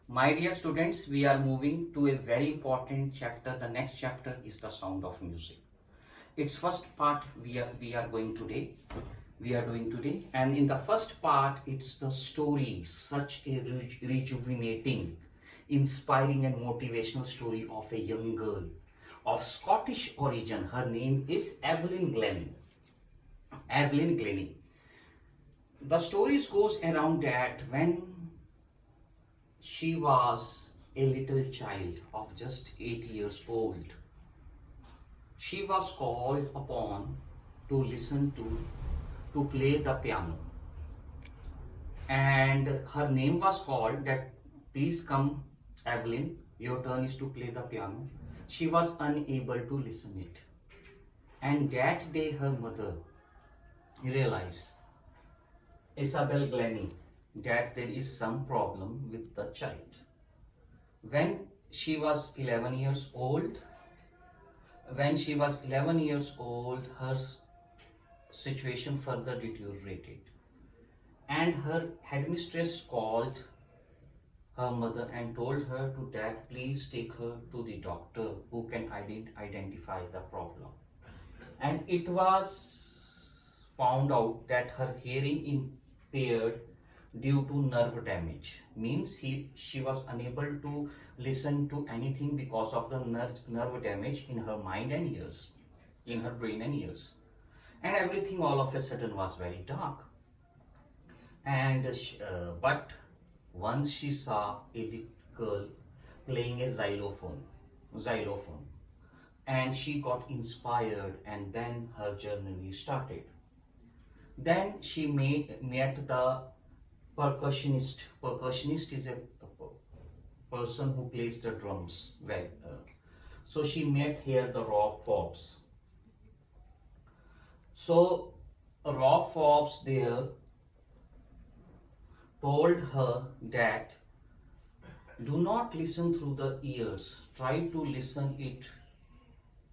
My dear students, we are moving to a very important chapter. The next chapter is the sound of music. Its first part we are going today. We are doing today, and in the first part, it's the story, such a rejuvenating, inspiring, and motivational story of a young girl of Scottish origin. Her name is Evelyn Glennie. Evelyn Glennie. The story goes around that when she was a little child of just 8 years old, she was called upon to listen to play the piano. And her name was called that, please come, Evelyn, your turn is to play the piano. She was unable to listen it. And that day her mother realized, Isabel Glennie, that there is some problem with the child. When she was 11 years old, her situation further deteriorated, and her headmistress called her mother and told her to that please take her to the doctor who can identify the problem. And it was found out that her hearing impaired due to nerve damage, means she was unable to listen to anything because of the nerve damage in her mind and ears, in her brain and ears. And everything all of a sudden was very dark. And but once she saw a little girl playing a xylophone, and she got inspired, and then her journey started. Then she met the percussionist. Percussionist is a person who plays the drums well. So she met here the Rolf Forbes. So Rolf Forbes there told her that do not listen through the ears, try to listen it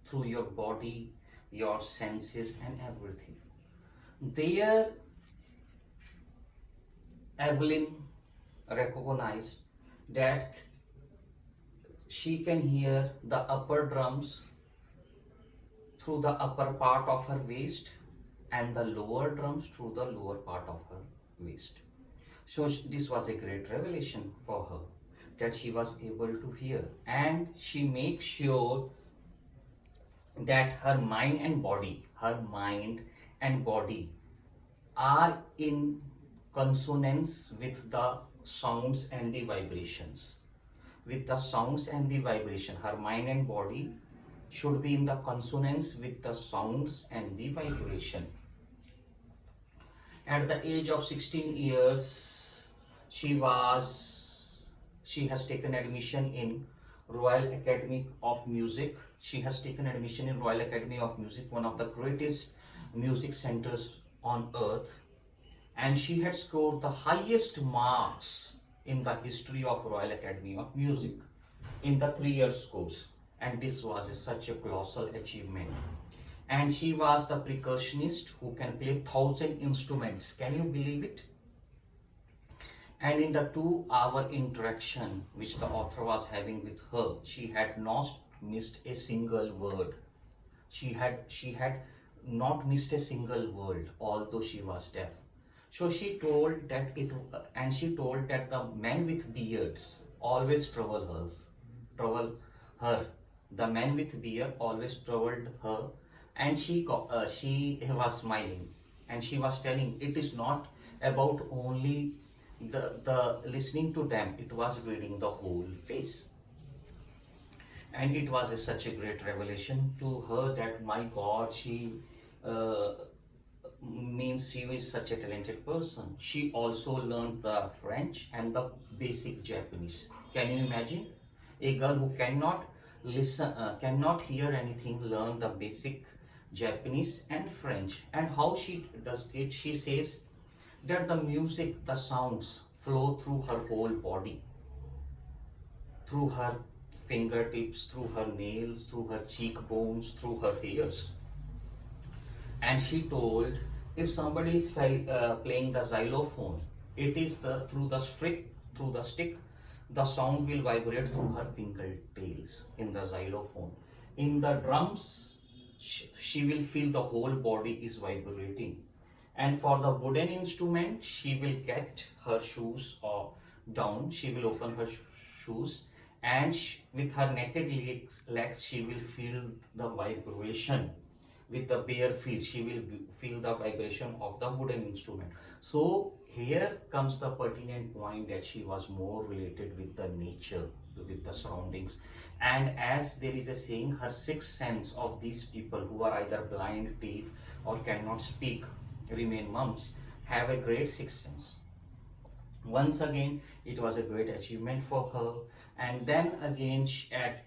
through your body, your senses, and everything. There Evelyn recognized that she can hear the upper drums through the upper part of her waist and the lower drums through the lower part of her waist. So this was a great revelation for her, that she was able to hear, and she makes sure that her mind and body are in consonance with the sounds and the vibrations. With the sounds and the vibration, her mind and body should be in the consonance with the sounds and the vibration. At the age of 16 years, she has taken admission in Royal Academy of Music. She has taken admission in Royal Academy of Music, one of the greatest music centers on earth. And she had scored the highest marks in the history of Royal Academy of Music in the 3 year course. And this was such a colossal achievement. And she was the percussionist who can play 1,000 instruments. Can you believe it? And in the 2 hour interaction which the author was having with her, she had not missed a single word. She had not missed a single word, although she was deaf. So she told that the men with beards always trouble her. The man with beard always troubled her, and she was smiling, and she was telling it is not about only the listening to them, it was reading the whole face. And it was such a great revelation to her that my God, she means she is such a talented person. She also learned the French and the basic Japanese. Can you imagine? A girl who cannot hear anything, learn the basic Japanese and French. And how she does it? She says that the music, the sounds flow through her whole body, through her fingertips, through her nails, through her cheekbones, through her hairs. And she told, if somebody is playing the xylophone, it is through the stick The sound will vibrate through her fingertails in the xylophone. In the drums, she will feel the whole body is vibrating. And for the wooden instrument, she will get her shoes down. She will open her shoes, and with her naked legs, she will feel the vibration. With the bare feet, she will feel the vibration of the wooden instrument. So here comes the pertinent point, that she was more related with the nature, with the surroundings. And as there is a saying, her sixth sense of these people who are either blind, deaf, or cannot speak, remain mumps, have a great sixth sense. Once again, it was a great achievement for her. And then again,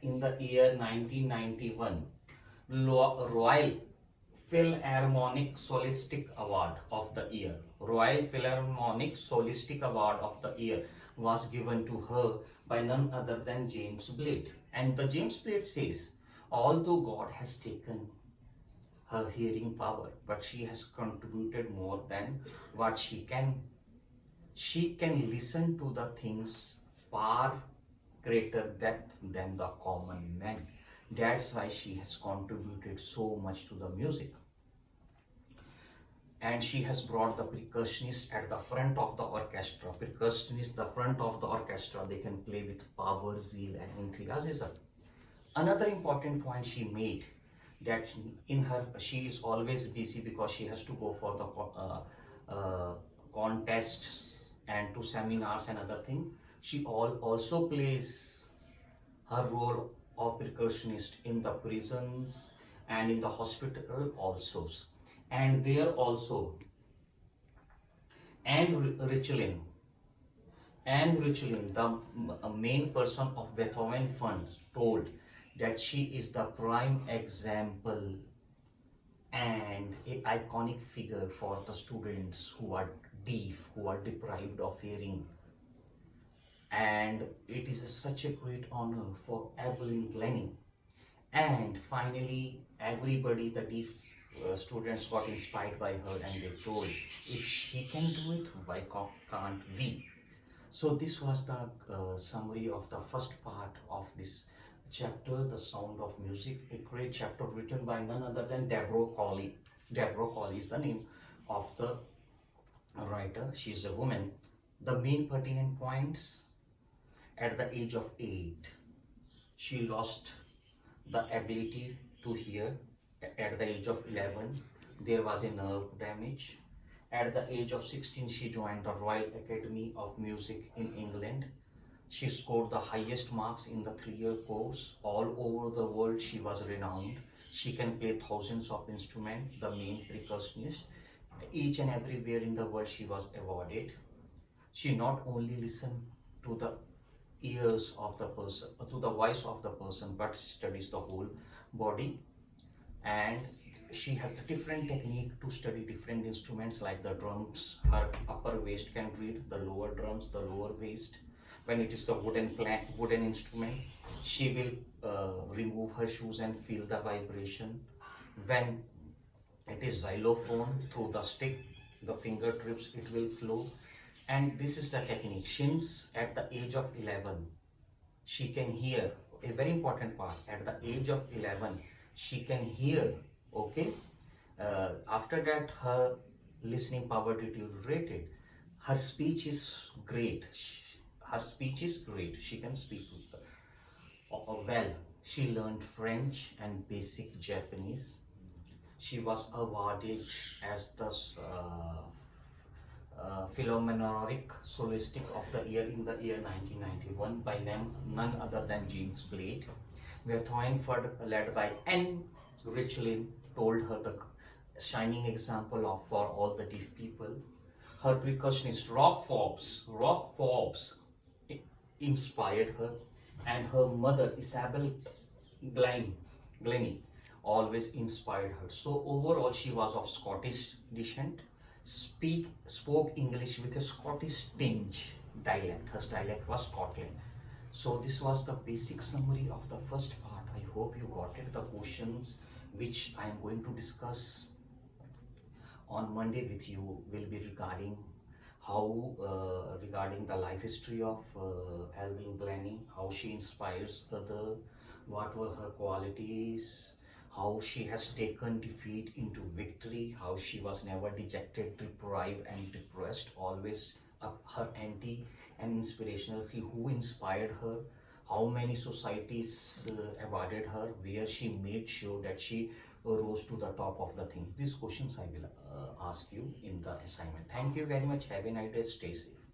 in the year 1991, Royal Philharmonic Solistic Award of the Year. Royal Philharmonic Solistic Award of the Year was given to her by none other than James Blake. And the James Blake says, although God has taken her hearing power, but she has contributed more than what she can. She can listen to the things far greater than the common man. That's why she has contributed so much to the music. And she has brought the percussionist at the front of the orchestra. Percussionist, the front of the orchestra, they can play with power, zeal, and enthusiasm. Another important point she made, that she is always busy because she has to go for the contests and to seminars and other thing. She also plays her role of percussionist in the prisons and in the hospital also. And there also, Anne Richelin, the main person of Beethoven Fund, told that she is the prime example and an iconic figure for the students who are deaf, who are deprived of hearing. And it is such a great honor for Evelyn Glennie. And finally, everybody, the deaf students, got inspired by her, and they told, if she can do it, why can't we? So this was the summary of the first part of this chapter, The Sound of Music, a great chapter written by none other than Deborah Colley. Deborah Colley is the name of the writer. She is a woman. The main pertinent points: at the age of 8, she lost the ability to hear. At the age of 11, there was a nerve damage. At the age of 16, she joined the Royal Academy of Music in England. She scored the highest marks in the 3-year course. All over the world, she was renowned. She can play thousands of instruments, the main percussionist. Each and everywhere in the world, she was awarded. She not only listened to the ears of the person, to the voice of the person, but studies the whole body. And she has a different technique to study different instruments, like the drums. Her upper waist can read the lower drums, the lower waist. When it is the wooden instrument, she will remove her shoes and feel the vibration. When it is xylophone, through the stick, the fingertips, it will flow. And this is the technique. Since at the age of 11, she can hear, a very important part, at the age of 11, she can hear, okay? After that, her listening power deteriorated. Her speech is great. Her speech is great. She can speak well. She learned French and basic Japanese. She was awarded as the Philharmonic Solistic of the Year in the year 1991 by none other than James Blake. Beethoven Fund, led by Anne Richelin, told her the shining example for all the deaf people. Her percussionist Rob Forbes inspired her, and her mother Isabel Glennie always inspired her. So overall, she was of Scottish descent, spoke English with a Scottish tinge dialect. Her dialect was Scotland. So this was the basic summary of the first part. I hope you got it. The questions which I am going to discuss on Monday with you will be regarding how regarding the life history of Alvin Glennie, how she inspires other, what were her qualities, how she has taken defeat into victory, how she was never dejected, deprived, and depressed, always up her anti and inspirational. Who inspired her, how many societies awarded her, where she made sure that she rose to the top of the thing. These questions I will ask you in the assignment. Thank you very much. Have a nice day. Stay safe.